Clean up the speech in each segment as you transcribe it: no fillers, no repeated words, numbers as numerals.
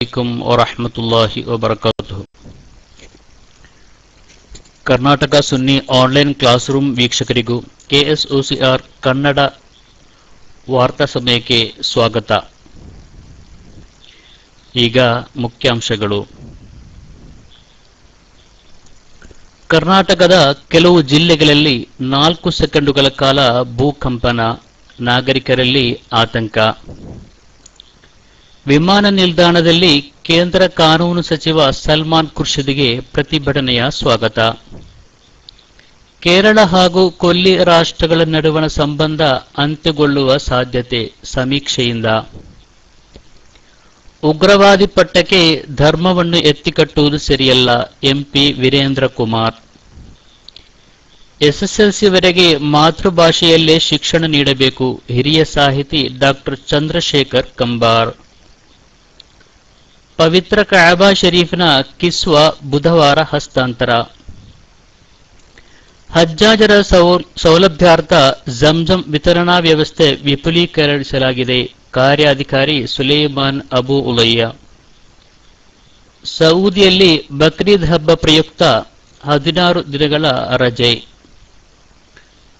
ಅಲೈಕುಂ ವರಹಮತುಲ್ಲಾಹಿ ವಬರಕಾತುಹು. Karnataka Sunni online classroom ವೀಕ್ಷಕರಿಗೂ KSOCR ಕನ್ನಡ ವಾರ್ತಾ ಸಮಯಕ್ಕೆ ಸ್ವಾಗತ. ಈಗ ಮುಖ್ಯಾಂಶಗಳು. ಕರ್ನಾಟಕದ ಕೆಲವು ಜಿಲ್ಲೆಗಳಲ್ಲಿ 4 ಸೆಕೆಂಡುಗಳ ಕಾಲ ಭೂಕಂಪನ, ನಾಗರಿಕರಲ್ಲಿ ಆತಂಕ. ವಿಮಾನ ನಿಲ್ದಾಣದಲ್ಲಿ ಕೇಂದ್ರ ಕಾನೂನು ಸಚಿವ ಸಲ್ಮಾನ್ ಖುರ್ಷಿದ್ಗೆ ಪ್ರತಿಭಟನೆಯ ಸ್ವಾಗತ. ಕೇರಳ ಹಾಗೂ ಕೊಲ್ಲಿ ರಾಷ್ಟ್ರಗಳ ನಡುವಣ ಸಂಬಂಧ ಅಂತ್ಯಗೊಳ್ಳುವ ಸಾಧ್ಯತೆ ಸಮೀಕ್ಷೆಯಿಂದ. ಉಗ್ರವಾದಿ ಪಟ್ಟಕ್ಕೆ ಧರ್ಮವನ್ನು ಎತ್ತಿಕಟ್ಟುವುದು ಸರಿಯಲ್ಲ, MP ವೀರೇಂದ್ರ ಕುಮಾರ್. SSLCವರೆಗೆ ಮಾತೃಭಾಷೆಯಲ್ಲೇ ಶಿಕ್ಷಣ ನೀಡಬೇಕು, ಹಿರಿಯ ಸಾಹಿತಿ ಡಾ ಚಂದ್ರಶೇಖರ್ ಕಂಬಾರ್. ಪವಿತ್ರ ಕಅಬಾ ಶರೀಫ್ನ ಕಿಸ್ವಾ ಬುಧವಾರ ಹಸ್ತಾಂತರ. ಹಜ್ಜಾಜರ ಸೌಲಭ್ಯಾರ್ಥ ಜಂಜಂ ವಿತರಣಾ ವ್ಯವಸ್ಥೆ ವಿಪುಲೀಕರಿಸಲಾಗಿದೆ, ಕಾರ್ಯಾಧಿಕಾರಿ ಸುಲೇಮಾನ್ ಅಬು ಉಲಯ್ಯ. ಸೌದಿಯಲ್ಲಿ ಬಕ್ರೀದ್ ಹಬ್ಬ ಪ್ರಯುಕ್ತ 16 ದಿನಗಳ ರಜೆ.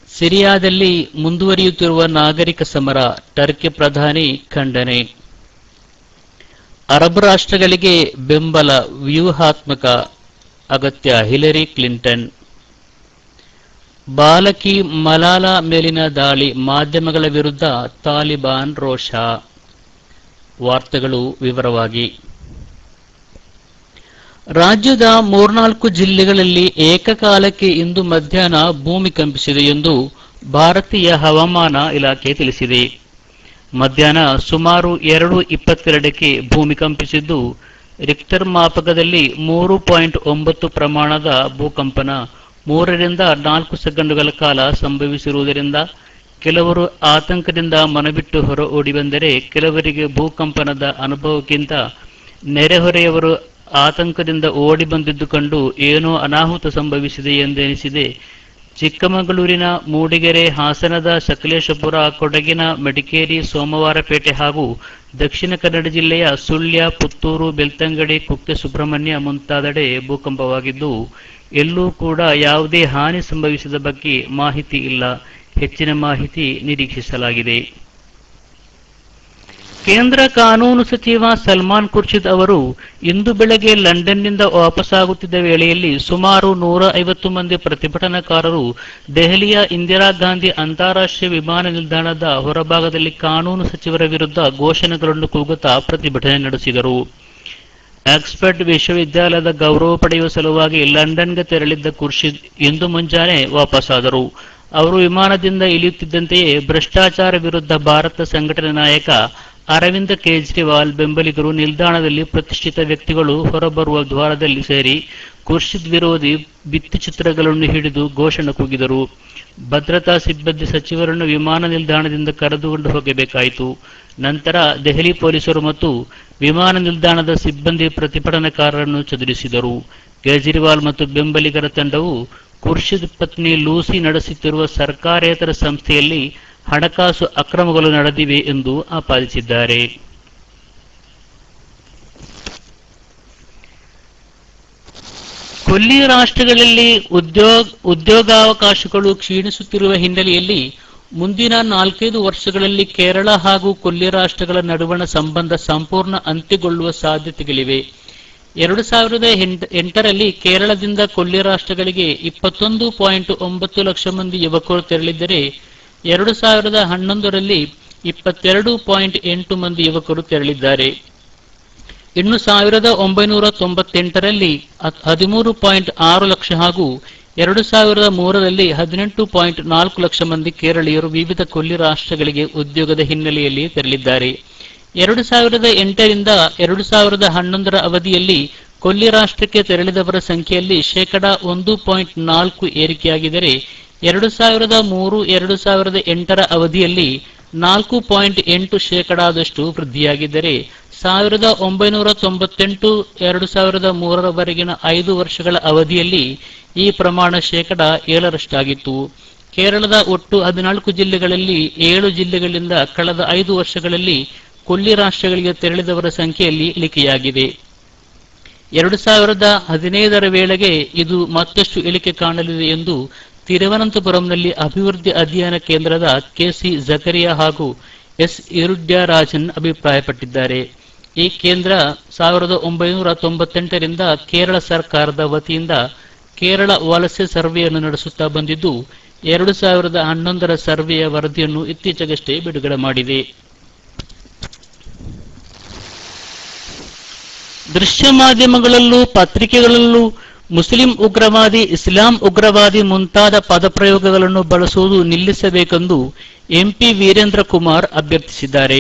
ಸಿರಿಯಾದಲ್ಲಿ ಮುಂದುವರಿಯುತ್ತಿರುವ ನಾಗರಿಕ ಸಮರ, ಟರ್ಕಿ ಪ್ರಧಾನಿ ಖಂಡನೆ. ಅರಬ್ ರಾಷ್ಟ್ರಗಳಿಗೆ ಬೆಂಬಲ ವ್ಯೂಹಾತ್ಮಕ ಅಗತ್ಯ, ಹಿಲರಿ ಕ್ಲಿಂಟನ್. ಬಾಲಕಿ ಮಲಾಲಾ ಮೇಲಿನ ದಾಳಿ, ಮಾಧ್ಯಮಗಳ ವಿರುದ್ಧ ತಾಲಿಬಾನ್ ರೋಷ. ವಾರ್ತೆಗಳು ವಿವರವಾಗಿ. ರಾಜ್ಯದ 3-4 ಜಿಲ್ಲೆಗಳಲ್ಲಿ ಏಕಕಾಲಕ್ಕೆ ಇಂದು ಮಧ್ಯಾಹ್ನ ಭೂಮಿ ಕಂಪಿಸಿದೆ ಎಂದು ಭಾರತೀಯ ಹವಾಮಾನ ಇಲಾಖೆ ತಿಳಿಸಿದೆ. ಮಧ್ಯಾಹ್ನ ಸುಮಾರು 2:22ಕ್ಕೆ ಭೂಮಿ ಕಂಪಿಸಿದ್ದು, ರಿಕ್ಟರ್ ಮಾಪಕದಲ್ಲಿ 3.9 ಪ್ರಮಾಣದ ಭೂಕಂಪನ 3 ರಿಂದ 4 ಸೆಕೆಂಡುಗಳ ಕಾಲ ಸಂಭವಿಸಿರುವುದರಿಂದ ಕೆಲವರು ಆತಂಕದಿಂದ ಮನಬಿಟ್ಟು ಹೊರ ಓಡಿ ಬಂದರೆ, ಕೆಲವರಿಗೆ ಭೂಕಂಪನದ ಅನುಭವಕ್ಕಿಂತ ನೆರೆಹೊರೆಯವರು ಆತಂಕದಿಂದ ಓಡಿ ಬಂದಿದ್ದು ಕಂಡು ಏನೋ ಅನಾಹುತ ಸಂಭವಿಸಿದೆ ಎಂದೆನಿಸಿದೆ. ಚಿಕ್ಕಮಗಳೂರಿನ ಮೂಡಿಗೆರೆ, ಹಾಸನದ ಸಕಲೇಶಪುರ, ಕೊಡಗಿನ ಮಡಿಕೇರಿ, ಸೋಮವಾರಪೇಟೆ ಹಾಗೂ ದಕ್ಷಿಣ ಕನ್ನಡ ಜಿಲ್ಲೆಯ ಸುಳ್ಯ, ಪುತ್ತೂರು, ಬೆಳ್ತಂಗಡಿ, ಕುಕ್ಕೆ ಸುಬ್ರಹ್ಮಣ್ಯ ಮುಂತಾದೆಡೆ ಭೂಕಂಪವಾಗಿದ್ದು, ಎಲ್ಲೂ ಕೂಡ ಯಾವುದೇ ಹಾನಿ ಸಂಭವಿಸಿದ ಬಗ್ಗೆ ಮಾಹಿತಿ ಇಲ್ಲ. ಹೆಚ್ಚಿನ ಮಾಹಿತಿ ನಿರೀಕ್ಷಿಸಲಾಗಿದೆ. ಕೇಂದ್ರ ಕಾನೂನು ಸಚಿವ ಸಲ್ಮಾನ್ ಖುರ್ಷಿದ್ ಅವರು ಇಂದು ಬೆಳಗ್ಗೆ ಲಂಡನ್ನಿಂದ ವಾಪಸ್ಸಾಗುತ್ತಿದ್ದ ವೇಳೆಯಲ್ಲಿ ಸುಮಾರು 150 ಮಂದಿ ಪ್ರತಿಭಟನಾಕಾರರು ದೆಹಲಿಯ ಇಂದಿರಾ ಗಾಂಧಿ ಅಂತಾರಾಷ್ಟ್ರೀಯ ವಿಮಾನ ನಿಲ್ದಾಣದ ಹೊರಭಾಗದಲ್ಲಿ ಕಾನೂನು ಸಚಿವರ ವಿರುದ್ಧ ಘೋಷಣೆಗಳನ್ನು ಕೂಗುತ್ತಾ ಪ್ರತಿಭಟನೆ ನಡೆಸಿದರು. ಆಕ್ಸ್ಫರ್ಡ್ ವಿಶ್ವವಿದ್ಯಾಲಯದ ಗೌರವ ಪಡೆಯುವ ಸಲುವಾಗಿ ಲಂಡನ್ಗೆ ತೆರಳಿದ್ದ ಖುರ್ಷಿದ್ ಇಂದು ಮುಂಜಾನೆ ವಾಪಸ್ಸಾದರು. ಅವರು ವಿಮಾನದಿಂದ ಇಳಿಯುತ್ತಿದ್ದಂತೆಯೇ ಭ್ರಷ್ಟಾಚಾರ ವಿರುದ್ಧ ಭಾರತ ಸಂಘಟನೆ ನಾಯಕ ಅರವಿಂದ್ ಕೇಜ್ರಿವಾಲ್ ಬೆಂಬಲಿಗರು ನಿಲ್ದಾಣದಲ್ಲಿ ಪ್ರತಿಷ್ಠಿತ ವ್ಯಕ್ತಿಗಳು ಹೊರಬರುವ ದ್ವಾರದಲ್ಲಿ ಸೇರಿ ಖುರ್ಷಿದ್ ವಿರೋಧಿ ಭಿತ್ತಿಚಿತ್ರಗಳನ್ನು ಹಿಡಿದು ಘೋಷಣೆ ಕೂಗಿದರು. ಭದ್ರತಾ ಸಿಬ್ಬಂದಿ ಸಚಿವರನ್ನು ವಿಮಾನ ನಿಲ್ದಾಣದಿಂದ ಕರೆದುಕೊಂಡು ಹೋಗಬೇಕಾಯಿತು. ನಂತರ ದೆಹಲಿ ಪೊಲೀಸರು ಮತ್ತು ವಿಮಾನ ನಿಲ್ದಾಣದ ಸಿಬ್ಬಂದಿ ಪ್ರತಿಭಟನಾಕಾರರನ್ನು ಚದುರಿಸಿದರು. ಕೇಜ್ರಿವಾಲ್ ಮತ್ತು ಬೆಂಬಲಿಗರ ತಂಡವು ಖುರ್ಷಿದ್ ಪತ್ನಿ ಲೂಸಿ ನಡೆಸುತ್ತಿರುವ ಸರ್ಕಾರೇತರ ಸಂಸ್ಥೆಯಲ್ಲಿ ಹಣಕಾಸು ಅಕ್ರಮಗಳು ನಡೆದಿವೆ ಎಂದು ಆಪಾದಿಸಿದ್ದಾರೆ. ಕೊಲ್ಲಿ ರಾಷ್ಟ್ರಗಳಲ್ಲಿ ಉದ್ಯೋಗಾವಕಾಶಗಳು ಕ್ಷೀಣಿಸುತ್ತಿರುವ ಹಿನ್ನೆಲೆಯಲ್ಲಿ ಮುಂದಿನ 4-5 ವರ್ಷಗಳಲ್ಲಿ ಕೇರಳ ಹಾಗೂ ಕೊಲ್ಲಿ ರಾಷ್ಟ್ರಗಳ ನಡುವಣ ಸಂಬಂಧ ಸಂಪೂರ್ಣ ಅಂತ್ಯಗೊಳ್ಳುವ ಸಾಧ್ಯತೆಗಳಿವೆ. 2008ರಲ್ಲಿ ಕೇರಳದಿಂದ ಕೊಲ್ಲಿ ರಾಷ್ಟ್ರಗಳಿಗೆ 21.9 ಲಕ್ಷ ಮಂದಿ ಯುವಕರು ತೆರಳಿದ್ದರೆ 2011ರಲ್ಲಿ 22.8 ಮಂದಿ ಯುವಕರು ತೆರಳಿದ್ದಾರೆ. ಇನ್ನು 1998ರಲ್ಲಿ 13.6 ಲಕ್ಷ ಹಾಗೂ 2003ರಲ್ಲಿ 18.4 ಲಕ್ಷ ಮಂದಿ ಕೇರಳೀಯರು ವಿವಿಧ ಕೊಲ್ಲಿ ರಾಷ್ಟ್ರಗಳಿಗೆ ಉದ್ಯೋಗದ ಹಿನ್ನೆಲೆಯಲ್ಲಿ ತೆರಳಿದ್ದಾರೆ. 2008ರಿಂದ 2011ರ ಅವಧಿಯಲ್ಲಿ ಕೊಲ್ಲಿ ರಾಷ್ಟ್ರಕ್ಕೆ ತೆರಳಿದವರ ಸಂಖ್ಯೆಯಲ್ಲಿ 1.4% ಏರಿಕೆಯಾಗಿದ್ದರೆ 2003-2008ರ ಅವಧಿಯಲ್ಲಿ 4.8% ವೃದ್ಧಿಯಾಗಿದ್ದರೆ 1998-2003ರವರೆಗಿನ 5 ವರ್ಷಗಳ ಅವಧಿಯಲ್ಲಿ ಈ ಪ್ರಮಾಣ 7% ಕೇರಳದ ಒಟ್ಟು 14 ಜಿಲ್ಲೆಗಳಲ್ಲಿ 7 ಜಿಲ್ಲೆಗಳಿಂದ ಕಳೆದ 5 ವರ್ಷಗಳಲ್ಲಿ ಕೊಲ್ಲಿ ರಾಷ್ಟ್ರಗಳಿಗೆ ತೆರಳಿದವರ ಸಂಖ್ಯೆಯಲ್ಲಿ ಇಳಿಕೆಯಾಗಿದೆ. 2015 ವೇಳೆಗೆ ಇದು ಮತ್ತಷ್ಟು ಇಳಿಕೆ ಕಾಣಲಿದೆ ಎಂದು ತಿರುವನಂತಪುರಂನಲ್ಲಿ ಅಭಿವೃದ್ಧಿ ಅಧ್ಯಯನ ಕೇಂದ್ರದ ಕೆಸಿ ಜಕರಿಯಾ ಹಾಗೂ ಎಸ್ ಇರುಡ್ಯರಾಜನ್ ಅಭಿಪ್ರಾಯಪಟ್ಟಿದ್ದಾರೆ. ಈ ಕೇಂದ್ರ 1998ರಿಂದ ಕೇರಳ ಸರ್ಕಾರದ ವತಿಯಿಂದ ಕೇರಳ ವಲಸೆ ಸರ್ವೆಯನ್ನು ನಡೆಸುತ್ತಾ ಬಂದಿದ್ದು 2011ರ ಸರ್ವೆಯ ವರದಿಯನ್ನು ಇತ್ತೀಚೆಗಷ್ಟೇ ಬಿಡುಗಡೆ ಮಾಡಿದೆ. ದೃಶ್ಯ ಮಾಧ್ಯಮಗಳಲ್ಲೂ ಪತ್ರಿಕೆಗಳಲ್ಲೂ ಮುಸ್ಲಿಂ ಉಗ್ರವಾದಿ, ಇಸ್ಲಾಂ ಉಗ್ರವಾದಿ ಮುಂತಾದ ಪದಪ್ರಯೋಗಗಳನ್ನು ಬಳಸುವುದು ನಿಲ್ಲಿಸಬೇಕೆಂದು ಎಂಪಿ ವೀರೇಂದ್ರ ಕುಮಾರ್ ಅಭ್ಯರ್ಥಿಸಿದ್ದಾರೆ.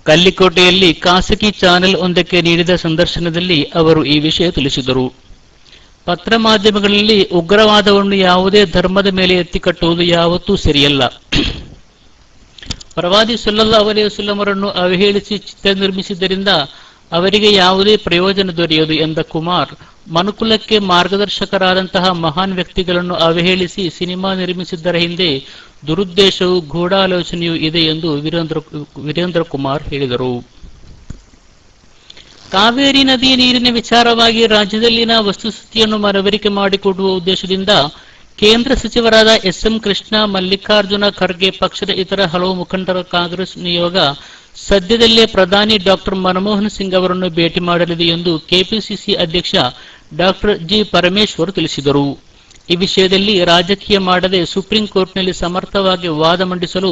ಕಲ್ಲಿಕೋಟೆಯಲ್ಲಿ ಖಾಸಗಿ ಚಾನೆಲ್ ಒಂದಕ್ಕೆ ನೀಡಿದ ಸಂದರ್ಶನದಲ್ಲಿ ಅವರು ಈ ವಿಷಯ ತಿಳಿಸಿದರು. ಪತ್ರ ಮಾಧ್ಯಮಗಳಲ್ಲಿ ಉಗ್ರವಾದವನ್ನು ಯಾವುದೇ ಧರ್ಮದ ಮೇಲೆ ಎತ್ತಿಕಟ್ಟುವುದು ಯಾವತ್ತೂ ಸರಿಯಲ್ಲ. ಪ್ರವಾದಿ ಸಲ್ಲಲ್ಲಾಹು ಅಲೈಹಿ ವಸಲ್ಲಂ ಅವರನ್ನು ಅವಹೇಳಿಸಿ ಚಿತ್ರ ನಿರ್ಮಿಸಿದ್ದರಿಂದ ಅವರಿಗೆ ಯಾವುದೇ ಪ್ರಯೋಜನ ದೊರೆಯದು ಎಂದ ಕುಮಾರ್, ಮನುಕುಲಕ್ಕೆ ಮಾರ್ಗದರ್ಶಕರಾದಂತಹ ಮಹಾನ್ ವ್ಯಕ್ತಿಗಳನ್ನು ಅವಹೇಳಿಸಿ ಸಿನಿಮಾ ನಿರ್ಮಿಸಿದ್ದರ ಹಿಂದೆ ದುರುದ್ದೇಶವೂ ಗೂಢಾಲೋಚನೆಯೂ ಇದೆ ಎಂದು ವೀರೇಂದ್ರ ಕುಮಾರ್ ಹೇಳಿದರು. ಕಾವೇರಿ ನದಿಯ ನೀರಿನ ವಿಚಾರವಾಗಿ ರಾಜ್ಯದಲ್ಲಿನ ವಸ್ತುಸ್ಥಿತಿಯನ್ನು ಮನವರಿಕೆ ಮಾಡಿಕೊಡುವ ಉದ್ದೇಶದಿಂದ ಕೇಂದ್ರ ಸಚಿವರಾದ ಎಸ್.ಎಂ. ಕೃಷ್ಣ, ಮಲ್ಲಿಕಾರ್ಜುನ ಖರ್ಗೆ, ಪಕ್ಷದ ಇತರ ಹಲವು ಮುಖಂಡರ ಕಾಂಗ್ರೆಸ್ ನಿಯೋಗ ಸದ್ಯದಲ್ಲೇ ಪ್ರಧಾನಿ ಡಾಕ್ಟರ್ ಮನಮೋಹನ್ ಸಿಂಗ್ ಅವರನ್ನು ಭೇಟಿ ಮಾಡಲಿದೆ ಎಂದು ಕೆಪಿಸಿಸಿ ಅಧ್ಯಕ್ಷ ಡಾಕ್ಟರ್ ಜಿ. ಪರಮೇಶ್ವರ್ ತಿಳಿಸಿದರು. ಈ ವಿಷಯದಲ್ಲಿ ರಾಜಕೀಯ ಮಾಡದೆ ಸುಪ್ರೀಂ ಕೋರ್ಟ್ನಲ್ಲಿ ಸಮರ್ಥವಾಗಿ ವಾದ ಮಂಡಿಸಲು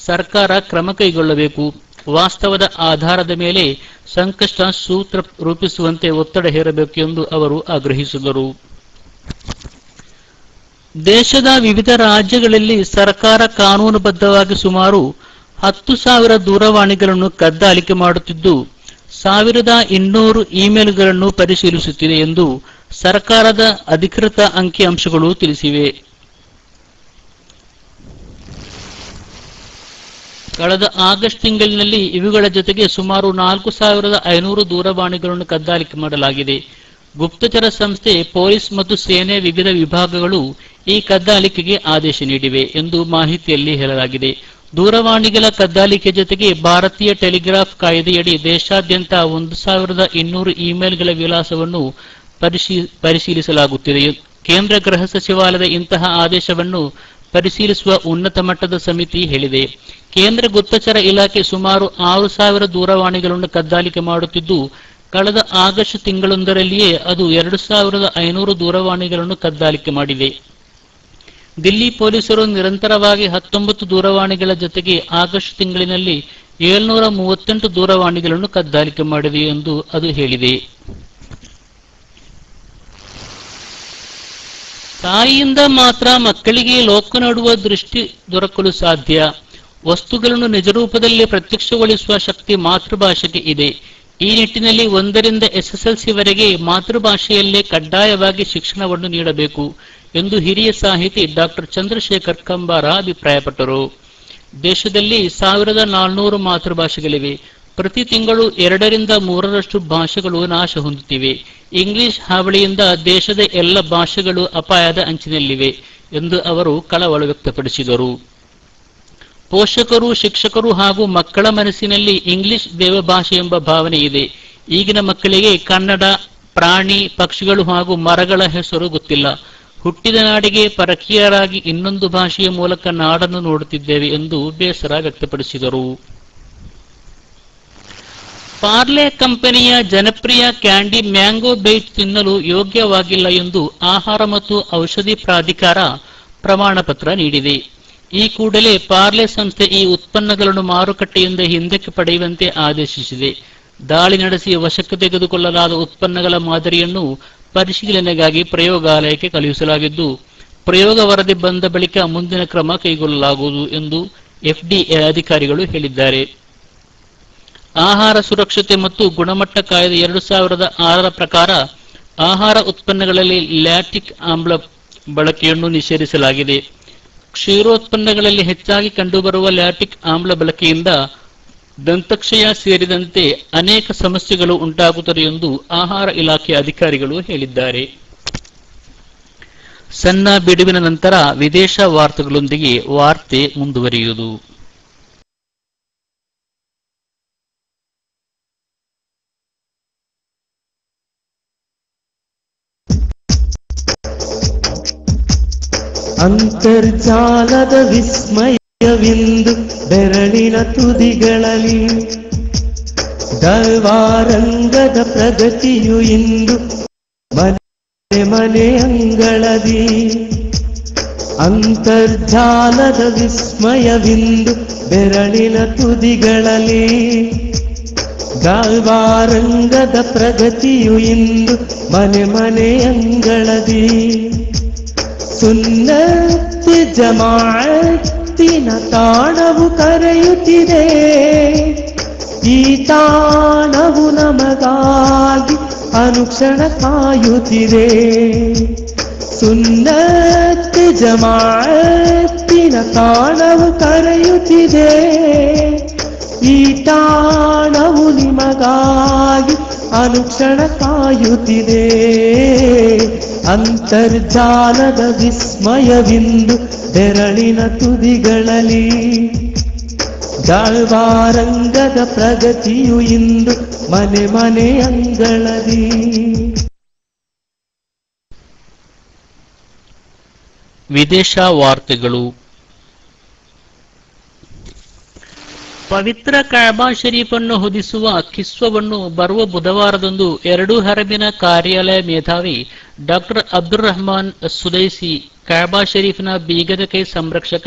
ಸರ್ಕಾರ ಕ್ರಮ ಕೈಗೊಳ್ಳಬೇಕು. ವಾಸ್ತವದ ಆಧಾರದ ಮೇಲೆ ಸಂಕಷ್ಟ ಸೂತ್ರ ರೂಪಿಸುವಂತೆ ಒತ್ತಡ ಹೇರಬೇಕು ಎಂದು ಅವರು ಆಗ್ರಹಿಸಿದರು. ದೇಶದ ವಿವಿಧ ರಾಜ್ಯಗಳಲ್ಲಿ ಸರ್ಕಾರ ಕಾನೂನುಬದ್ಧವಾಗಿ ಸುಮಾರು 10,000 ದೂರವಾಣಿಗಳನ್ನು ಕದ್ದಾಲಿಕೆ ಮಾಡುತ್ತಿದ್ದು 1,200 ಇಮೇಲ್ಗಳನ್ನು ಪರಿಶೀಲಿಸುತ್ತಿದೆ ಎಂದು ಸರ್ಕಾರದ ಅಧಿಕೃತ ಅಂಕಿಅಂಶಗಳು ತಿಳಿಸಿವೆ. ಕಳೆದ ಆಗಸ್ಟ್ ತಿಂಗಳಿನಲ್ಲಿ ಇವುಗಳ ಜೊತೆಗೆ ಸುಮಾರು 4,500 ದೂರವಾಣಿಗಳನ್ನು ಕದ್ದಾಲಿಕೆ ಮಾಡಲಾಗಿದೆ. ಗುಪ್ತಚರ ಸಂಸ್ಥೆ, ಪೊಲೀಸ್ ಮತ್ತು ಸೇನೆ ವಿವಿಧ ವಿಭಾಗಗಳು ಈ ಕದ್ದಾಲಿಕೆಗೆ ಆದೇಶ ನೀಡಿವೆ ಎಂದು ಮಾಹಿತಿಯಲ್ಲಿ ಹೇಳಲಾಗಿದೆ. ದೂರವಾಣಿಗಳ ಕದ್ದಾಲಿಕೆ ಜೊತೆಗೆ ಭಾರತೀಯ ಟೆಲಿಗ್ರಾಫ್ ಕಾಯ್ದೆಯಡಿ ದೇಶಾದ್ಯಂತ 1,200 ಇಮೇಲ್ಗಳ ವಿಳಾಸವನ್ನು ಪರಿಶೀಲಿಸಲಾಗುತ್ತಿದೆ. ಕೇಂದ್ರ ಗೃಹ ಸಚಿವಾಲಯದ ಇಂತಹ ಆದೇಶವನ್ನು ಪರಿಶೀಲಿಸುವ ಉನ್ನತ ಮಟ್ಟದ ಸಮಿತಿ ಹೇಳಿದೆ. ಕೇಂದ್ರ ಗುಪ್ತಚರ ಇಲಾಖೆ ಸುಮಾರು 6,000 ದೂರವಾಣಿಗಳನ್ನು ಕದ್ದಾಲಿಕೆ ಮಾಡುತ್ತಿದ್ದು, ಕಳೆದ ಆಗಸ್ಟ್ ತಿಂಗಳೊಂದರಲ್ಲಿಯೇ ಅದು 2,500 ದೂರವಾಣಿಗಳನ್ನು ಕದ್ದಾಲಿಕೆ ಮಾಡಿದೆ. ದಿಲ್ಲಿ ಪೊಲೀಸರು ನಿರಂತರವಾಗಿ 19 ದೂರವಾಣಿಗಳ ಜೊತೆಗೆ ಆಗಸ್ಟ್ ತಿಂಗಳಿನಲ್ಲಿ 738 ದೂರವಾಣಿಗಳನ್ನು ಕದ್ದಾಲಿಕೆ ಮಾಡಿದೆ ಎಂದು ಅದು ಹೇಳಿದೆ. ತಾಯಿಯಿಂದ ಮಾತ್ರ ಮಕ್ಕಳಿಗೆ ಲೋಕ ನೋಡುವ ದೃಷ್ಟಿ ದೊರಕಲು ಸಾಧ್ಯ. ವಸ್ತುಗಳನ್ನು ನಿಜರೂಪದಲ್ಲಿ ಪ್ರತ್ಯಕ್ಷಗೊಳಿಸುವ ಶಕ್ತಿ ಮಾತೃಭಾಷೆಗೆ ಇದೆ. ಈ ನಿಟ್ಟಿನಲ್ಲಿ 1ರಿಂದ SSLC ವರೆಗೆ ಮಾತೃಭಾಷೆಯಲ್ಲೇ ಕಡ್ಡಾಯವಾಗಿ ಶಿಕ್ಷಣವನ್ನು ನೀಡಬೇಕು ಎಂದು ಹಿರಿಯ ಸಾಹಿತಿ ಡಾಕ್ಟರ್ ಚಂದ್ರಶೇಖರ್ ಕಂಬಾರ ಅಭಿಪ್ರಾಯಪಟ್ಟರು. ದೇಶದಲ್ಲಿ 1,400 ಮಾತೃಭಾಷೆಗಳಿವೆ. ಪ್ರತಿ ತಿಂಗಳು 2ರಿಂದ 3ರಷ್ಟು ಭಾಷೆಗಳು ನಾಶ ಹೊಂದುತ್ತಿವೆ. ಇಂಗ್ಲಿಷ್ ಹಾವಳಿಯಿಂದ ದೇಶದ ಎಲ್ಲ ಭಾಷೆಗಳು ಅಪಾಯದ ಅಂಚಿನಲ್ಲಿವೆ ಎಂದು ಅವರು ಕಳವಳ ವ್ಯಕ್ತಪಡಿಸಿದರು. ಪೋಷಕರು, ಶಿಕ್ಷಕರು ಹಾಗೂ ಮಕ್ಕಳ ಮನಸ್ಸಿನಲ್ಲಿ ಇಂಗ್ಲಿಷ್ ದೇವಭಾಷೆ ಎಂಬ ಭಾವನೆ ಇದೆ. ಈಗಿನ ಮಕ್ಕಳಿಗೆ ಕನ್ನಡ, ಪ್ರಾಣಿ, ಪಕ್ಷಿಗಳು ಹಾಗೂ ಮರಗಳ ಹೆಸರು ಗೊತ್ತಿಲ್ಲ. ಹುಟ್ಟಿದ ನಾಡಿಗೆ ಪರಕೀಯರಾಗಿ ಇನ್ನೊಂದು ಭಾಷೆಯ ಮೂಲಕ ನಾಡನ್ನು ನೋಡುತ್ತಿದ್ದೇವೆ ಎಂದು ಬೇಸರ ವ್ಯಕ್ತಪಡಿಸಿದರು. ಪಾರ್ಲೆ ಕಂಪನಿಯ ಜನಪ್ರಿಯ ಕ್ಯಾಂಡಿ ಮ್ಯಾಂಗೋ ಬೈಟ್ ತಿನ್ನಲು ಯೋಗ್ಯವಾಗಿಲ್ಲ ಎಂದು ಆಹಾರ ಮತ್ತು ಔಷಧಿ ಪ್ರಾಧಿಕಾರ ಪ್ರಮಾಣ ಪತ್ರ ನೀಡಿದೆ. ಈ ಕೂಡಲೇ ಪಾರ್ಲೆ ಸಂಸ್ಥೆ ಈ ಉತ್ಪನ್ನಗಳನ್ನು ಮಾರುಕಟ್ಟೆಯಿಂದ ಹಿಂದಕ್ಕೆ ಪಡೆಯುವಂತೆ ಆದೇಶಿಸಿದೆ. ದಾಳಿ ನಡೆಸಿ ವಶಕ್ಕೆ ತೆಗೆದುಕೊಳ್ಳಲಾದ ಉತ್ಪನ್ನಗಳ ಮಾದರಿಯನ್ನು ಪರಿಶೀಲನೆಗಾಗಿ ಪ್ರಯೋಗಾಲಯಕ್ಕೆ ಕಳುಹಿಸಲಾಗಿದ್ದು, ಪ್ರಯೋಗ ವರದಿ ಬಂದ ಬಳಿಕ ಮುಂದಿನ ಕ್ರಮ ಕೈಗೊಳ್ಳಲಾಗುವುದು ಎಂದು FDA ಅಧಿಕಾರಿಗಳು ಹೇಳಿದ್ದಾರೆ. ಆಹಾರ ಸುರಕ್ಷತೆ ಮತ್ತು ಗುಣಮಟ್ಟ ಕಾಯ್ದೆ 2006ರ ಪ್ರಕಾರ ಆಹಾರ ಉತ್ಪನ್ನಗಳಲ್ಲಿ ಲ್ಯಾಕ್ಟಿಕ್ ಆಮ್ಲ ಬಳಕೆಯನ್ನು ನಿಷೇಧಿಸಲಾಗಿದೆ. ಕ್ಷೀರೋತ್ಪನ್ನಗಳಲ್ಲಿ ಹೆಚ್ಚಾಗಿ ಕಂಡುಬರುವ ಲ್ಯಾಕ್ಟಿಕ್ ಆಮ್ಲ ಬಳಕೆಯಿಂದ ದಂತಕ್ಷಯ ಸೇರಿದಂತೆ ಅನೇಕ ಸಮಸ್ಯೆಗಳು ಉಂಟಾಗುತ್ತದೆ ಎಂದು ಆಹಾರ ಇಲಾಖೆ ಅಧಿಕಾರಿಗಳು ಹೇಳಿದ್ದಾರೆ. ಸಣ್ಣ ಬಿಡುವಿನ ನಂತರ ವಿದೇಶ ವಾರ್ತೆಗಳೊಂದಿಗೆ ವಾರ್ತೆ ಮುಂದುವರಿಯುವುದು. ಅಂತರ್ಜಾಲದ ವಿಸ್ಮಯವಿಂದು ಬೆರಳಿನ ತುದಿಗಳಲ್ಲಿ, ದೈವಾರಂಗದ ಪ್ರಗತಿಯು ಇಂದು ಮನೆ ಮನೆ ಅಂಗಳದಿ. ಅಂತರ್ಜಾಲದ ವಿಸ್ಮಯವಿಂದು ಬೆರಳಿನ ತುದಿಗಳಲ್ಲಿ, ದೈವಾರಂಗದ ಪ್ರಗತಿಯು ಇಂದು ಮನೆ ಮನೆ ಅಂಗಳದಿ. ಸುನ್ನತ್ ಜಮಾಅತ್ತಿನ ತಾಣವು ಕರೆಯುತ್ತಿದೆ, ಈ ತಾಣವು ನಮಗಾಗಿ ಅನುಕ್ಷಣ ಕಾಯುತ್ತಿದೆ. ಸುನ್ನತ್ ಜಮಾಅತ್ತಿನ ತಾಣವು ಕರೆಯುತ್ತಿದೆ, ಈ ತಾಣವು ನಿಮಗಾಗಿ ಅನುಕ್ಷಣ ಕಾಯುತ್ತಿದೆ. ಅಂತರ್ಜಾಲದ ವಿಸ್ಮಯವಿಂದು ಬೆರಳಿನ ತುದಿಗಳಲ್ಲಿ, ದೈವಾರಂಗದ ಪ್ರಗತಿಯು ಇಂದು ಮನೆ ಮನೆ ಅಂಗಳದಿ. ವಿದೇಶ ವಾರ್ತೆಗಳು. ಪವಿತ್ರ ಕಾಬಾ ಶರೀಫನ್ನು ಹೊದಿಸುವ ಕಿಸ್ವವನ್ನು ಬರುವ ಬುಧವಾರದಂದು ಎರಡೂ ಹರಮಿನ ಕಾರ್ಯಾಲಯ ಮೇಧಾವಿ ಡಾಕ್ಟರ್ ಅಬ್ದುಲ್ ರಹಮಾನ್ ಸುದೈಸಿ ಕಾಬಾ ಶರೀಫ್ನ ಬೀಗದ ಕೈ ಸಂರಕ್ಷಕ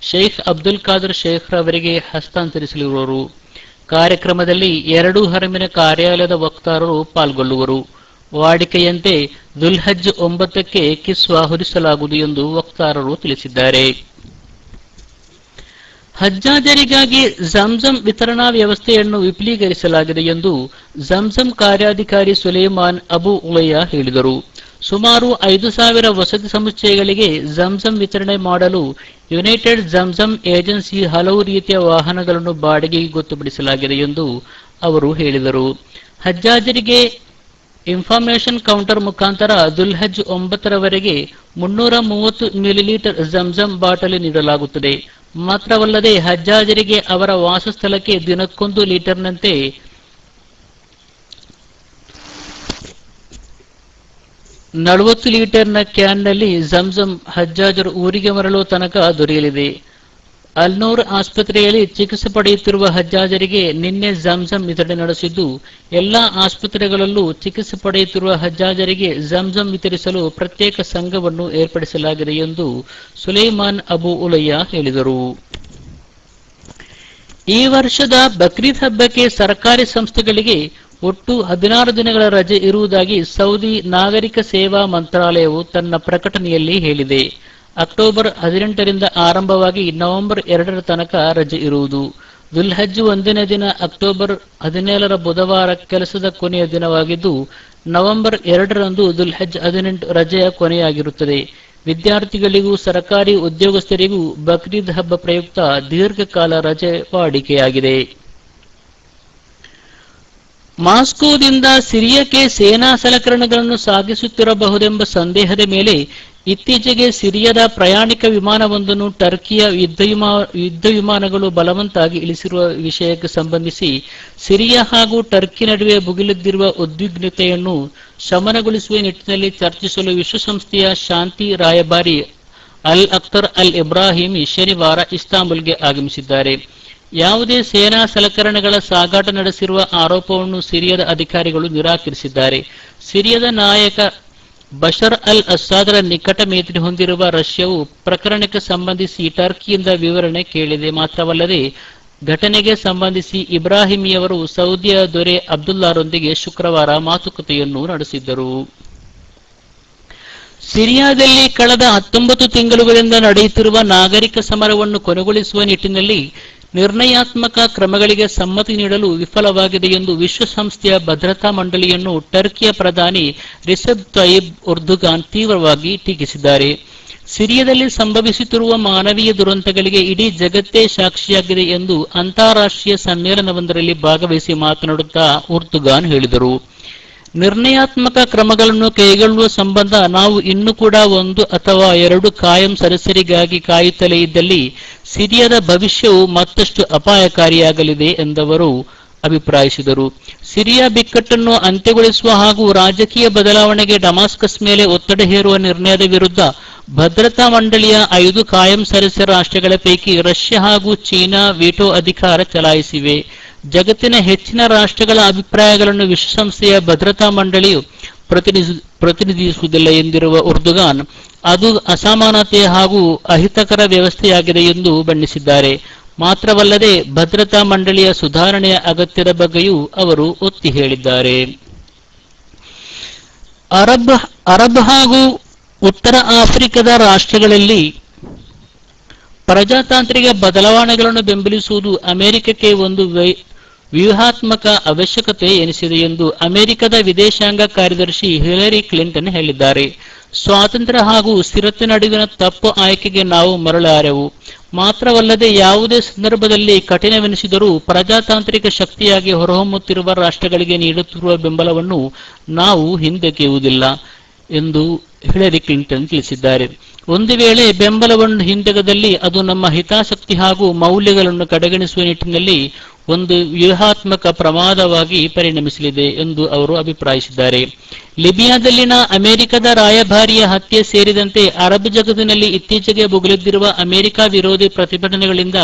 ಶೇಖ್ ಅಬ್ದುಲ್ ಖಾದರ್ ಶೇಖ್ ರವರಿಗೆ ಹಸ್ತಾಂತರಿಸಲಿರುವರು. ಕಾರ್ಯಕ್ರಮದಲ್ಲಿ ಎರಡೂ ಹರಮಿನ ಕಾರ್ಯಾಲಯದ ವಕ್ತಾರರು ಪಾಲ್ಗೊಳ್ಳುವರು. ವಾಡಿಕೆಯಂತೆ ದುಲ್ಹಜ್ 9ಕ್ಕೆ ಕಿಸ್ವಾ ಹೊದಿಸಲಾಗುವುದು ಎಂದು ವಕ್ತಾರರು ತಿಳಿಸಿದ್ದಾರೆ. ಹಜ್ಜಾಜರಿಗಾಗಿ ಜಂಜಂ ವಿತರಣಾ ವ್ಯವಸ್ಥೆಯನ್ನು ವಿಪುಲೀಕರಿಸಲಾಗಿದೆ ಎಂದು ಜಂಜಂ ಕಾರ್ಯಾಧಿಕಾರಿ ಸುಲೇಮಾನ್ ಅಬು ಉಲಯ್ಯ ಹೇಳಿದರು. ಸುಮಾರು 5,000 ವಸತಿ ಸಮುಚ್ಚಯಗಳಿಗೆ ಜಂಜಂ ವಿತರಣೆ ಮಾಡಲು ಯುನೈಟೆಡ್ ಜಂಜಂ ಏಜೆನ್ಸಿ ಹಲವು ರೀತಿಯ ವಾಹನಗಳನ್ನು ಬಾಡಿಗೆಗೆ ಗೊತ್ತುಪಡಿಸಲಾಗಿದೆ ಎಂದು ಅವರು ಹೇಳಿದರು. ಹಜ್ಜಾಜರಿಗೆ ಇನ್ಫಾರ್ಮೇಷನ್ ಕೌಂಟರ್ ಮುಖಾಂತರ ದುಲ್ಹಜ್ 9ರವರೆಗೆ 330 ಮಿಲಿಲೀಟರ್ ಜಂಜಂ ಬಾಟಲಿ ನೀಡಲಾಗುತ್ತದೆ. ಮಾತ್ರವಲ್ಲದೆ ಹಜ್ಜಾಜರಿಗೆ ಅವರ ವಾಸಸ್ಥಳಕ್ಕೆ ದಿನಕ್ಕೊಂದು ಲೀಟರ್ನಂತೆ 40 ಲೀಟರ್ನ ಕ್ಯಾನ್ನಲ್ಲಿ ಜಂಜಂ ಹಜ್ಜಾಜರು ಊರಿಗೆ ಮರಳುವ ತನಕ ದೊರೆಯಲಿದೆ. ಅಲ್ನೂರ್ ಆಸ್ಪತ್ರೆಯಲ್ಲಿ ಚಿಕಿತ್ಸೆ ಪಡೆಯುತ್ತಿರುವ ಹಜ್ಜಾಜರಿಗೆ ನಿನ್ನೆ ಜಂಜಂ ವಿತರಣೆ ನಡೆಸಿದ್ದು, ಎಲ್ಲಾ ಆಸ್ಪತ್ರೆಗಳಲ್ಲೂ ಚಿಕಿತ್ಸೆ ಪಡೆಯುತ್ತಿರುವ ಹಜ್ಜಾಜರಿಗೆ ಜಂಜಂ ವಿತರಿಸಲು ಪ್ರತ್ಯೇಕ ಸಂಘವನ್ನು ಏರ್ಪಡಿಸಲಾಗಿದೆ ಎಂದು ಸುಲೈಮಾನ್ ಅಬು ಉಲಯ್ಯ ಹೇಳಿದರು. ಈ ವರ್ಷದ ಬಕ್ರೀದ್ ಹಬ್ಬಕ್ಕೆ ಸರ್ಕಾರಿ ಸಂಸ್ಥೆಗಳಿಗೆ ಒಟ್ಟು 16 ದಿನಗಳ ರಜೆ ಇರುವುದಾಗಿ ಸೌದಿ ನಾಗರಿಕ ಸೇವಾ ಮಂತ್ರಾಲಯವು ತನ್ನ ಪ್ರಕಟಣೆಯಲ್ಲಿ ಹೇಳಿದೆ. ಅಕ್ಟೋಬರ್ 18ರಿಂದ ಆರಂಭವಾಗಿ ನವೆಂಬರ್ 2ರ ತನಕ ರಜೆ ಇರುವುದು. ದುಲ್ಹಜ್ 1ನೇ ದಿನ ಅಕ್ಟೋಬರ್ 17ರ ಬುಧವಾರ ಕೆಲಸದ ಕೊನೆಯ ದಿನವಾಗಿದ್ದು, ನವೆಂಬರ್ 2ರಂದು ದುಲ್ಹಜ್ 18 ರಜೆಯ ಕೊನೆಯಾಗಿರುತ್ತದೆ. ವಿದ್ಯಾರ್ಥಿಗಳಿಗೂ ಸರ್ಕಾರಿ ಉದ್ಯೋಗಸ್ಥರಿಗೂ ಬಕ್ರೀದ್ ಹಬ್ಬ ಪ್ರಯುಕ್ತ ದೀರ್ಘಕಾಲ ರಜೆ ವಾಡಿಕೆಯಾಗಿದೆ. ಮಾಸ್ಕೋದಿಂದ ಸಿರಿಯಾಕ್ಕೆ ಸೇನಾ ಸಲಕರಣೆಗಳನ್ನು ಸಾಗಿಸುತ್ತಿರಬಹುದೆಂಬ ಸಂದೇಹದ ಮೇಲೆ ಇತ್ತೀಚೆಗೆ ಸಿರಿಯಾದ ಪ್ರಯಾಣಿಕ ವಿಮಾನವೊಂದನ್ನು ಟರ್ಕಿಯ ಯುದ್ಧ ವಿಮಾನಗಳು ಬಲವಂತಾಗಿ ಇಳಿಸಿರುವ ವಿಷಯಕ್ಕೆ ಸಂಬಂಧಿಸಿ ಸಿರಿಯಾ ಹಾಗೂ ಟರ್ಕಿ ನಡುವೆ ಭುಗಿಲೆದ್ದಿರುವ ಉದ್ವಿಗ್ನತೆಯನ್ನು ಶಮನಗೊಳಿಸುವ ನಿಟ್ಟಿನಲ್ಲಿ ಚರ್ಚಿಸಲು ವಿಶ್ವಸಂಸ್ಥೆಯ ಶಾಂತಿ ರಾಯಭಾರಿ ಅಲ್ ಅಖ್ತರ್ ಅಲ್ ಇಬ್ರಾಹಿಮಿ ಶನಿವಾರ ಇಸ್ತಾಂಬುಲ್ಗೆ ಆಗಮಿಸಿದ್ದಾರೆ. ಯಾವುದೇ ಸೇನಾ ಸಲಕರಣೆಗಳ ಸಾಗಾಟ ನಡೆಸಿರುವ ಆರೋಪವನ್ನು ಸಿರಿಯಾದ ಅಧಿಕಾರಿಗಳು ನಿರಾಕರಿಸಿದ್ದಾರೆ. ಸಿರಿಯಾದ ನಾಯಕ ಬಶರ್ ಅಲ್ ಅಸಾದರ ನಿಕಟ ಮೈತ್ರಿ ಹೊಂದಿರುವ ರಷ್ಯಾವು ಪ್ರಕರಣಕ್ಕೆ ಸಂಬಂಧಿಸಿ ಟರ್ಕಿಯಿಂದ ವಿವರಣೆ ಕೇಳಿದೆ. ಮಾತ್ರವಲ್ಲದೆ ಘಟನೆಗೆ ಸಂಬಂಧಿಸಿ ಇಬ್ರಾಹಿಮಿಯವರು ಸೌದಿಯ ದೊರೆ ಅಬ್ದುಲ್ಲಾರೊಂದಿಗೆ ಶುಕ್ರವಾರ ಮಾತುಕತೆಯನ್ನು ನಡೆಸಿದ್ದರು. ಸಿರಿಯಾದಲ್ಲಿ ಕಳೆದ 19 ತಿಂಗಳುಗಳಿಂದ ನಡೆಯುತ್ತಿರುವ ನಾಗರಿಕ ಸಮರವನ್ನು ಕೊನೆಗೊಳಿಸುವ ನಿಟ್ಟಿನಲ್ಲಿ ನಿರ್ಣಯಾತ್ಮಕ ಕ್ರಮಗಳಿಗೆ ಸಮ್ಮತಿ ನೀಡಲು ವಿಫಲವಾಗಿದೆ ಎಂದು ವಿಶ್ವಸಂಸ್ಥೆಯ ಭದ್ರತಾ ಮಂಡಳಿಯನ್ನು ಟರ್ಕಿಯ ಪ್ರಧಾನಿ ರಿಸೆಪ್ ತಯ್ಯಿಬ್ ಎರ್ದೋಗಾನ್ ತೀವ್ರವಾಗಿ ಟೀಕಿಸಿದ್ದಾರೆ. ಸಿರಿಯಾದಲ್ಲಿ ಸಂಭವಿಸುತ್ತಿರುವ ಮಾನವೀಯ ದುರಂತಗಳಿಗೆ ಇಡೀ ಜಗತ್ತೇ ಸಾಕ್ಷಿಯಾಗಿದೆ ಎಂದು ಅಂತಾರಾಷ್ಟ್ರೀಯ ಸಮ್ಮೇಳನವೊಂದರಲ್ಲಿ ಭಾಗವಹಿಸಿ ಮಾತನಾಡುತ್ತಾ ಎರ್ದೋಗಾನ್ ಹೇಳಿದರು. ನಿರ್ಣಯಾತ್ಮಕ ಕ್ರಮಗಳನ್ನು ಕೈಗೊಳ್ಳುವ ಸಂಬಂಧ ನಾವು ಇನ್ನೂ ಕೂಡ 1 ಅಥವಾ 2 ಕಾಯಂ ಸದಸ್ಯರಿಗಾಗಿ ಕಾಯುತ್ತಲೇ ಇದ್ದಲ್ಲಿ ಸಿರಿಯಾದ ಭವಿಷ್ಯವು ಮತ್ತಷ್ಟು ಅಪಾಯಕಾರಿಯಾಗಲಿದೆ ಎಂದವರು ಅಭಿಪ್ರಾಯಿಸಿದರು. ಸಿರಿಯಾ ಬಿಕ್ಕಟ್ಟನ್ನು ಅಂತ್ಯಗೊಳಿಸುವ ಹಾಗೂ ರಾಜಕೀಯ ಬದಲಾವಣೆಗೆ ಡಮಾಸ್ಕಸ್ ಮೇಲೆ ಒತ್ತಡ ಹೇರುವ ನಿರ್ಣಯದ ವಿರುದ್ಧ ಭದ್ರತಾ ಮಂಡಳಿಯ 5 ಕಾಯಂ ಸದಸ್ಯ ರಾಷ್ಟ್ರಗಳ ಪೈಕಿ ರಷ್ಯಾ ಹಾಗೂ ಚೀನಾ ವಿಟೋ ಅಧಿಕಾರ ಚಲಾಯಿಸಿವೆ. ಜಗತ್ತಿನ ಹೆಚ್ಚಿನ ರಾಷ್ಟ್ರಗಳ ಅಭಿಪ್ರಾಯಗಳನ್ನು ವಿಶ್ವಸಂಸ್ಥೆಯ ಭದ್ರತಾ ಮಂಡಳಿಯು ಪ್ರತಿನಿಧಿಸುವುದಿಲ್ಲ ಎಂದಿರುವ ಉರ್ದುಗಾನ್ ಅದು ಅಸಮಾನತೆ ಹಾಗೂ ಅಹಿತಕರ ವ್ಯವಸ್ಥೆಯಾಗಿದೆ ಎಂದು ಬಣ್ಣಿಸಿದ್ದಾರೆ. ಮಾತ್ರವಲ್ಲದೆ ಭದ್ರತಾ ಮಂಡಳಿಯ ಸುಧಾರಣೆಯ ಅಗತ್ಯದ ಬಗ್ಗೆಯೂ ಅವರು ಒತ್ತಿ ಹೇಳಿದ್ದಾರೆ. ಅರಬ್ ಹಾಗೂ ಉತ್ತರ ಆಫ್ರಿಕಾದ ರಾಷ್ಟ್ರಗಳಲ್ಲಿ ಪ್ರಜಾತಾಂತ್ರಿಕ ಬದಲಾವಣೆಗಳನ್ನು ಬೆಂಬಲಿಸುವುದು ಅಮೆರಿಕಕ್ಕೆ ಒಂದು ವ್ಯೂಹಾತ್ಮಕ ಅವಶ್ಯಕತೆ ಎನಿಸಿದೆ ಎಂದು ಅಮೆರಿಕದ ವಿದೇಶಾಂಗ ಕಾರ್ಯದರ್ಶಿ ಹಿಲರಿ ಕ್ಲಿಂಟನ್ ಹೇಳಿದ್ದಾರೆ. ಸ್ವಾತಂತ್ರ್ಯ ಹಾಗೂ ಸ್ಥಿರತೆ ನಡುವಿನ ತಪ್ಪು ಆಯ್ಕೆಗೆ ನಾವು ಮರಳಾರೆವು. ಮಾತ್ರವಲ್ಲದೆ ಯಾವುದೇ ಸಂದರ್ಭದಲ್ಲಿ ಕಠಿಣವೆನಿಸಿದರೂ ಪ್ರಜಾತಾಂತ್ರಿಕ ಶಕ್ತಿಯಾಗಿ ಹೊರಹೊಮ್ಮುತ್ತಿರುವ ರಾಷ್ಟ್ರಗಳಿಗೆ ನೀಡುತ್ತಿರುವ ಬೆಂಬಲವನ್ನು ನಾವು ಹಿಂದೆಗೆಯುವುದಿಲ್ಲ ಎಂದು ಹಿಲರಿ ಕ್ಲಿಂಟನ್ ತಿಳಿಸಿದ್ದಾರೆ. ಒಂದು ವೇಳೆ ಬೆಂಬಲವನ್ನು ಹಿಂದೆಗೆದಲ್ಲಿ ಅದು ನಮ್ಮ ಹಿತಾಸಕ್ತಿ ಹಾಗೂ ಮೌಲ್ಯಗಳನ್ನು ಕಡೆಗಣಿಸುವ ನಿಟ್ಟಿನಲ್ಲಿ ಒಂದು ವ್ಯೂಹಾತ್ಮಕ ಪ್ರಮಾದವಾಗಿ ಪರಿಣಮಿಸಲಿದೆ ಎಂದು ಅವರು ಅಭಿಪ್ರಾಯಿಸಿದ್ದಾರೆ. ಲಿಬಿಯಾದಲ್ಲಿನ ಅಮೆರಿಕದ ರಾಯಭಾರಿಯ ಹತ್ಯೆ ಸೇರಿದಂತೆ ಅರಬ್ ಜಗತ್ತಿನಲ್ಲಿ ಇತ್ತೀಚೆಗೆ ಭುಗಿಲೆದ್ದಿರುವ ಅಮೆರಿಕ ವಿರೋಧಿ ಪ್ರತಿಭಟನೆಗಳಿಂದ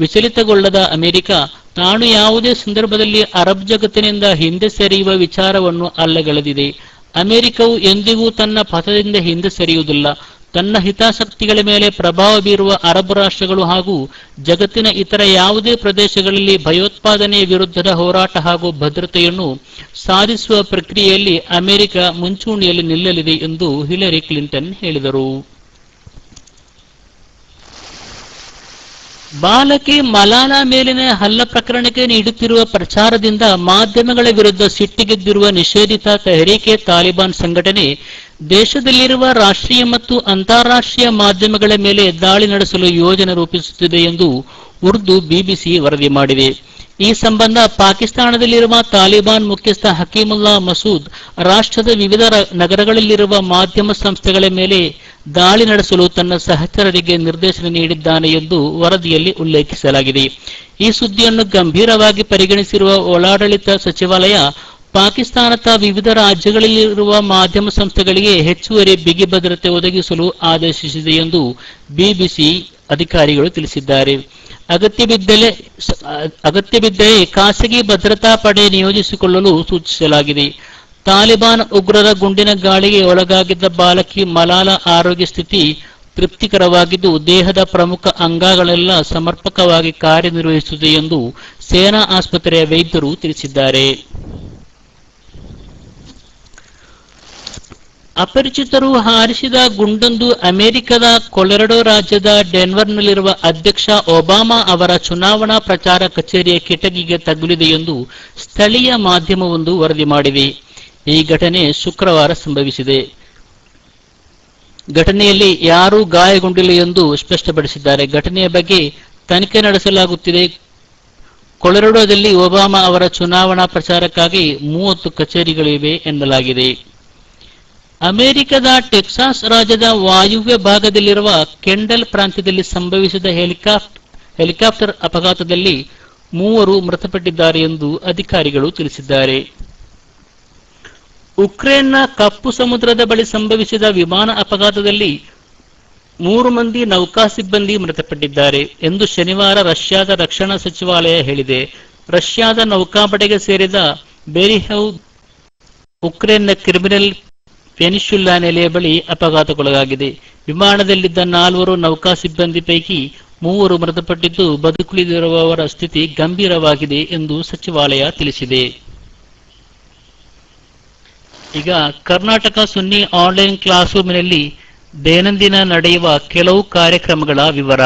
ವಿಚಲಿತಗೊಳ್ಳದ ಅಮೆರಿಕ ತಾನು ಯಾವುದೇ ಸಂದರ್ಭದಲ್ಲಿ ಅರಬ್ ಜಗತ್ತಿನಿಂದ ಹಿಂದೆ ಸರಿಯುವ ವಿಚಾರವನ್ನು ಅಲ್ಲಗಳೆದಿದೆ. ಅಮೆರಿಕವು ಎಂದಿಗೂ ತನ್ನ ಪಥದಿಂದ ಹಿಂದೆ ಸರಿಯುವುದಿಲ್ಲ. ತನ್ನ ಹಿತಾಸಕ್ತಿಗಳ ಮೇಲೆ ಪ್ರಭಾವ ಬೀರುವ ಅರಬ್ ರಾಷ್ಟ್ರಗಳು ಹಾಗೂ ಜಗತ್ತಿನ ಇತರ ಯಾವುದೇ ಪ್ರದೇಶಗಳಲ್ಲಿ ಭಯೋತ್ಪಾದನೆಯ ವಿರುದ್ಧದ ಹೋರಾಟ ಹಾಗೂ ಭದ್ರತೆಯನ್ನು ಸಾಧಿಸುವ ಪ್ರಕ್ರಿಯೆಯಲ್ಲಿ ಅಮೆರಿಕ ಮುಂಚೂಣಿಯಲ್ಲಿ ನಿಲ್ಲಲಿದೆ ಎಂದು ಹಿಲರಿ ಕ್ಲಿಂಟನ್ ಹೇಳಿದರು. ಬಾಲಕಿ ಮಲಾಲಾ ಮೇಲಿನ ಹಲ್ಲ ಪ್ರಕರಣಕ್ಕೆ ನೀಡುತ್ತಿರುವ ಪ್ರಚಾರದಿಂದ ಮಾಧ್ಯಮಗಳ ವಿರುದ್ಧ ಸಿಟ್ಟಿಗೆದ್ದಿರುವ ನಿಷೇಧಿತ ತೆಹರೀಕೆ ತಾಲಿಬಾನ್ ಸಂಘಟನೆ ದೇಶದಲ್ಲಿರುವ ರಾಷ್ಟ್ರೀಯ ಮತ್ತು ಅಂತಾರಾಷ್ಟ್ರೀಯ ಮಾಧ್ಯಮಗಳ ಮೇಲೆ ದಾಳಿ ನಡೆಸಲು ಯೋಜನೆ ರೂಪಿಸುತ್ತಿದೆ ಎಂದು ಉರ್ದು ಬಿಬಿಸಿ ವರದಿ ಮಾಡಿದೆ. ಈ ಸಂಬಂಧ ಪಾಕಿಸ್ತಾನದಲ್ಲಿರುವ ತಾಲಿಬಾನ್ ಮುಖ್ಯಸ್ಥ ಹಕೀಮುಲ್ಲಾ ಮಸೂದ್ ರಾಷ್ಟ್ರದ ವಿವಿಧ ನಗರಗಳಲ್ಲಿರುವ ಮಾಧ್ಯಮ ಸಂಸ್ಥೆಗಳ ಮೇಲೆ ದಾಳಿ ನಡೆಸಲು ತನ್ನ ಸಹಚರರಿಗೆ ನಿರ್ದೇಶನ ನೀಡಿದ್ದಾನೆ ಎಂದು ವರದಿಯಲ್ಲಿ ಉಲ್ಲೇಖಿಸಲಾಗಿದೆ. ಈ ಸುದ್ದಿಯನ್ನು ಗಂಭೀರವಾಗಿ ಪರಿಗಣಿಸಿರುವ ಒಳಾಡಳಿತ ಸಚಿವಾಲಯ ಪಾಕಿಸ್ತಾನದ ವಿವಿಧ ರಾಜ್ಯಗಳಲ್ಲಿರುವ ಮಾಧ್ಯಮ ಸಂಸ್ಥೆಗಳಿಗೆ ಹೆಚ್ಚುವರಿ ಬಿಗಿ ಭದ್ರತೆ ಒದಗಿಸಲು ಆದೇಶಿಸಿದೆ ಎಂದು ಬಿಬಿಸಿ ಅಧಿಕಾರಿಗಳು ತಿಳಿಸಿದ್ದಾರೆ. ಅಗತ್ಯಬಿದ್ದರೆ ಖಾಸಗಿ ಭದ್ರತಾ ಪಡೆ ನಿಯೋಜಿಸಿಕೊಳ್ಳಲು ಸೂಚಿಸಲಾಗಿದೆ. ತಾಲಿಬಾನ್ ಉಗ್ರರ ಗುಂಡಿನ ಗಾಳಿಗೆ ಒಳಗಾಗಿದ್ದ ಬಾಲಕಿ ಮಲಾಲಾ ಆರೋಗ್ಯ ಸ್ಥಿತಿ ತೃಪ್ತಿಕರವಾಗಿದ್ದು ದೇಹದ ಪ್ರಮುಖ ಅಂಗಗಳೆಲ್ಲ ಸಮರ್ಪಕವಾಗಿ ಕಾರ್ಯನಿರ್ವಹಿಸುತ್ತದೆ ಎಂದು ಸೇನಾ ಆಸ್ಪತ್ರೆಯ ವೈದ್ಯರು ತಿಳಿಸಿದ್ದಾರೆ. ಅಪರಿಚಿತರು ಹಾರಿಸಿದ ಗುಂಡೊಂದು ಅಮೆರಿಕದ ಕೊಲೊರಾಡೋ ರಾಜ್ಯದ ಡೆನ್ವರ್ನಲ್ಲಿರುವ ಅಧ್ಯಕ್ಷ ಒಬಾಮಾ ಅವರ ಚುನಾವಣಾ ಪ್ರಚಾರ ಕಚೇರಿಯ ಕಿಟಕಿಗೆ ತಗುಲಿದೆ ಎಂದು ಸ್ಥಳೀಯ ಮಾಧ್ಯಮವೊಂದು ವರದಿ ಮಾಡಿದೆ. ಈ ಘಟನೆ ಶುಕ್ರವಾರ ಸಂಭವಿಸಿದೆ. ಘಟನೆಯಲ್ಲಿ ಯಾರೂ ಗಾಯಗೊಂಡಿಲ್ಲ ಎಂದು ಸ್ಪಷ್ಟಪಡಿಸಿದ್ದಾರೆ. ಘಟನೆಯ ಬಗ್ಗೆ ತನಿಖೆ ನಡೆಸಲಾಗುತ್ತಿದೆ. ಕೊಲೊರಾಡೋದಲ್ಲಿ ಒಬಾಮಾ ಅವರ ಚುನಾವಣಾ ಪ್ರಚಾರಕ್ಕಾಗಿ 30 ಕಚೇರಿಗಳಿವೆ ಎನ್ನಲಾಗಿದೆ. ಅಮೆರಿಕದ ಟೆಕ್ಸಾಸ್ ರಾಜ್ಯದ ವಾಯುವ್ಯ ಭಾಗದಲ್ಲಿರುವ ಕೆಂಡಲ್ ಪ್ರಾಂತ್ಯದಲ್ಲಿ ಸಂಭವಿಸಿದ ಹೆಲಿಕಾಪ್ಟರ್ ಅಪಘಾತದಲ್ಲಿ 3 ಮೃತಪಟ್ಟಿದ್ದಾರೆ ಎಂದು ಅಧಿಕಾರಿಗಳು ತಿಳಿಸಿದ್ದಾರೆ. ಉಕ್ರೇನ್ನ ಕಪ್ಪು ಸಮುದ್ರದ ಬಳಿ ಸಂಭವಿಸಿದ ವಿಮಾನ ಅಪಘಾತದಲ್ಲಿ 3 ಮಂದಿ ನೌಕಾ ಸಿಬ್ಬಂದಿ ಮೃತಪಟ್ಟಿದ್ದಾರೆ ಎಂದು ಶನಿವಾರ ರಷ್ಯಾದ ರಕ್ಷಣಾ ಸಚಿವಾಲಯ ಹೇಳಿದೆ. ರಷ್ಯಾದ ನೌಕಾಪಡೆಗೆ ಸೇರಿದ ಬೆರಿಹೌ ಉಕ್ರೇನ್ನ ಕ್ರಿಮಿನಲ್ ಪೆನಿನ್ಸುಲಾ ನೆಲೆಯ ಬಳಿ ಅಪಘಾತಕ್ಕೊಳಗಾಗಿದೆ. ವಿಮಾನದಲ್ಲಿದ್ದ 4 ನೌಕಾ ಸಿಬ್ಬಂದಿ ಪೈಕಿ 3 ಮೃತಪಟ್ಟಿದ್ದು ಬದುಕುಳಿದಿರುವವರ ಸ್ಥಿತಿ ಗಂಭೀರವಾಗಿದೆ ಎಂದು ಸಚಿವಾಲಯ ತಿಳಿಸಿದೆ. ಈಗ ಕರ್ನಾಟಕ ಸುನ್ನಿ ಆನ್ಲೈನ್ ಕ್ಲಾಸ್ ರೂಮಿನಲ್ಲಿ ದೈನಂದಿನ ನಡೆಯುವ ಕೆಲವು ಕಾರ್ಯಕ್ರಮಗಳ ವಿವರ.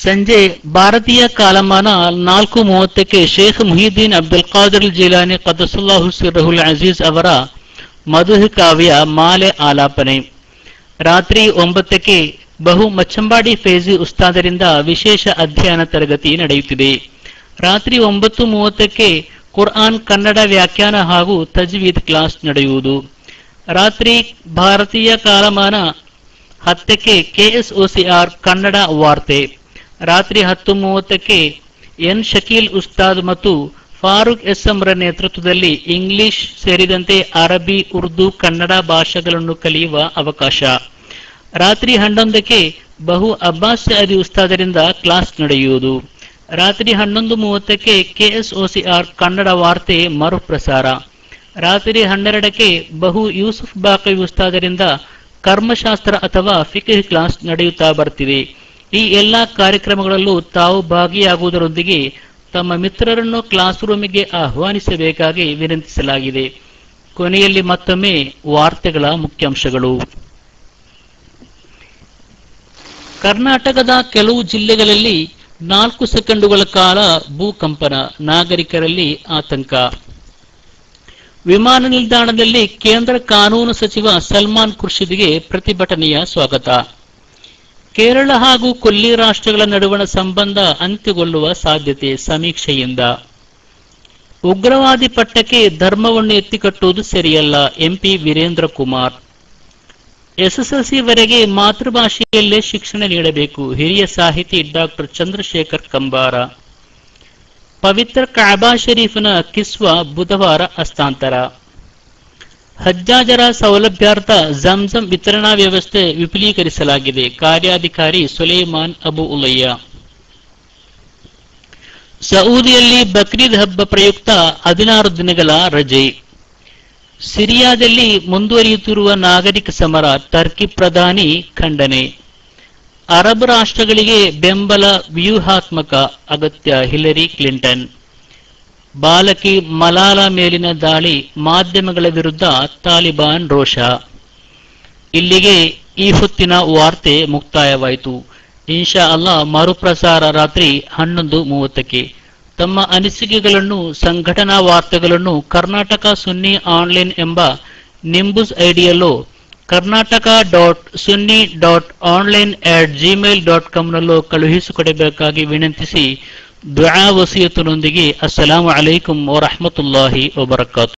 ಸಂಜೆ ಭಾರತೀಯ ಕಾಲಮಾನ 4:30ಕ್ಕೆ ಶೇಖ್ ಮುಹಿದ್ದೀನ್ ಅಬ್ದುಲ್ ಖಾದಿರ್ ಜೀಲಾನಿ ಖದ್ದಸಲ್ಲಾಹು ಸಿರ್ರಹುಲ್ ಅಜೀಜ್ ಅವರ ಮಧುಹ ಕಾವ್ಯ ಮಾಲೆ ಆಲಾಪನೆ. ರಾತ್ರಿ 9ಕ್ಕೆ ಬಹು ಮಚ್ಚಂಬಾಡಿ ಫೇಜಿ ಉಸ್ತಾದರಿಂದ ವಿಶೇಷ ಅಧ್ಯಯನ ತರಗತಿ ನಡೆಯುತ್ತಿದೆ. ರಾತ್ರಿ 9:30ಕ್ಕೆ ಕುರ್ಆನ್ ಕನ್ನಡ ವ್ಯಾಖ್ಯಾನ ಹಾಗೂ ತಜ್ವೀದ್ ಕ್ಲಾಸ್ ನಡೆಯುವುದು. ರಾತ್ರಿ ಭಾರತೀಯ ಕಾಲಮಾನ 10ಕ್ಕೆ ಕೆಎಸ್ಒಸಿಆರ್ ಕನ್ನಡ ವಾರ್ತೆ. ರಾತ್ರಿ 10:30ಕ್ಕೆ ಎನ್ ಶಕೀಲ್ ಉಸ್ತಾದ್ ಮತ್ತು ಫಾರೂಕ್ ಎಸ್ಎಂ ರ ನೇತೃತ್ವದಲ್ಲಿ ಇಂಗ್ಲಿಷ್ ಸೇರಿದಂತೆ ಅರಬಿ, ಉರ್ದು, ಕನ್ನಡ ಭಾಷೆಗಳನ್ನು ಕಲಿಯುವ ಅವಕಾಶ. ರಾತ್ರಿ 11ಕ್ಕೆ ಬಹು ಅಬ್ಬಾಸ್ ಅದಿ ಉಸ್ತಾದರಿಂದ ಕ್ಲಾಸ್ ನಡೆಯುವುದು. ರಾತ್ರಿ 11:30ಕ್ಕೆ ಕೆಎಸ್ಒಸಿಆರ್ ಕನ್ನಡ ವಾರ್ತೆ ಮರುಪ್ರಸಾರ. ರಾತ್ರಿ 12ಕ್ಕೆ ಬಹು ಯೂಸುಫ್ ಬಾಕವಿ ಉಸ್ತಾದರಿಂದ ಕರ್ಮಶಾಸ್ತ್ರ ಅಥವಾ ಫಿಕ್ಹ್ ಕ್ಲಾಸ್ ನಡೆಯುತ್ತಾ ಬರ್ತಿವೆ. ಈ ಎಲ್ಲಾ ಕಾರ್ಯಕ್ರಮಗಳಲ್ಲೂ ತಾವು ಭಾಗಿಯಾಗುವುದರೊಂದಿಗೆ ತಮ್ಮ ಮಿತ್ರರನ್ನು ಕ್ಲಾಸ್ ರೂಮಿಗೆ ಆಹ್ವಾನಿಸಬೇಕಾಗಿ ವಿನಂತಿಸಲಾಗಿದೆ. ಕೊನೆಯಲ್ಲಿ ಮತ್ತೊಮ್ಮೆ ವಾರ್ತೆಗಳ ಮುಖ್ಯಾಂಶಗಳು. ಕರ್ನಾಟಕದ ಕೆಲವು ಜಿಲ್ಲೆಗಳಲ್ಲಿ 4 ಸೆಕೆಂಡುಗಳ ಕಾಲ ಭೂಕಂಪನ, ನಾಗರಿಕರಲ್ಲಿ ಆತಂಕ. ವಿಮಾನ ನಿಲ್ದಾಣದಲ್ಲಿ ಕೇಂದ್ರ ಕಾನೂನು ಸಚಿವ ಸಲ್ಮಾನ್ ಖುರ್ಷಿದ್ಗೆ ಪ್ರತಿಭಟನೆಯ ಸ್ವಾಗತ. ಕೇರಳ ಹಾಗೂ ಕೊಲ್ಲಿ ರಾಷ್ಟ್ರಗಳ ನಡುವಣ ಸಂಬಂಧ ಅಂತ್ಯಗೊಳ್ಳುವ ಸಾಧ್ಯತೆ ಸಮೀಕ್ಷೆಯಿಂದ. ಉಗ್ರವಾದಿ ಪಟ್ಟಕ್ಕೆ ಧರ್ಮವನ್ನು ಎತ್ತಿಕಟ್ಟುವುದು ಸರಿಯಲ್ಲ, ಎಂಪಿ ವೀರೇಂದ್ರ ಕುಮಾರ್. ಎಸ್ಎಸ್ಎಲ್ಸಿವರೆಗೆ ಮಾತೃಭಾಷೆಯಲ್ಲೇ ಶಿಕ್ಷಣ ನೀಡಬೇಕು, ಹಿರಿಯ ಸಾಹಿತಿ ಡಾಕ್ಟರ್ ಚಂದ್ರಶೇಖರ್ ಕಂಬಾರ. ಪವಿತ್ರ ಕಾಬಾ ಶರೀಫ್ನ ಕಿಸ್ವಾ ಬುಧವಾರ ಹಸ್ತಾಂತರ. ಹಜ್ಜಾಜರ ಸೌಲಭ್ಯಾರ್ಥ ಜಂಜಂ ವಿತರಣಾ ವ್ಯವಸ್ಥೆ ವಿಪುಲೀಕರಿಸಲಾಗಿದೆ, ಕಾರ್ಯಾಧಿಕಾರಿ ಸುಲೈಮಾನ್ ಅಬು ಉಲಯ್ಯ. ಸೌದಿಯಲ್ಲಿ ಬಕ್ರೀದ್ ಹಬ್ಬ ಪ್ರಯುಕ್ತ 16 ದಿನಗಳ ರಜೆ. ಸಿರಿಯಾದಲ್ಲಿ ಮುಂದುವರಿಯುತ್ತಿರುವ ನಾಗರಿಕ ಸಮರ, ಟರ್ಕಿ ಪ್ರಧಾನಿ ಖಂಡನೆ. ಅರಬ್ ರಾಷ್ಟ್ರಗಳಿಗೆ ಬೆಂಬಲ ವ್ಯೂಹಾತ್ಮಕ ಅಗತ್ಯ, ಹಿಲರಿ ಕ್ಲಿಂಟನ್. ಬಾಲಕಿ ಮಲಾಲಾ ಮೇಲಿನ ದಾಳಿ, ಮಾಧ್ಯಮಗಳ ವಿರುದ್ಧ ತಾಲಿಬಾನ್ ರೋಷ. ಇಲ್ಲಿಗೆ ಈ ಹೊತ್ತಿನ ವಾರ್ತೆ ಮುಕ್ತಾಯವಾಯಿತು. ಇನ್ಶಾ ಅಲ್ಲಾ ಮರುಪ್ರಸಾರ ರಾತ್ರಿ 11:30ಕ್ಕೆ. ತಮ್ಮ ಅನಿಸಿಕೆಗಳನ್ನು, ಸಂಘಟನಾ ವಾರ್ತೆಗಳನ್ನು ಕರ್ನಾಟಕ ಸುನ್ನಿ ಆನ್ಲೈನ್ ಎಂಬ ನಿಂಬುಸ್ ಐಡಿಯಲ್ಲೋ karnataka.sunni.online@gmail.com ನಲ್ಲೋ ಕಳುಹಿಸಿಕೊಡಬೇಕಾಗಿ ವಿನಂತಿಸಿ ದುಆ ವಸಿಯತನೊಂದಿಗೆ ಅಸ್ಸಲಾಮು ಅಲೈಕುಂ ವರಹಮತುಲ್ಲಾಹಿ ವಬರಕಾತು.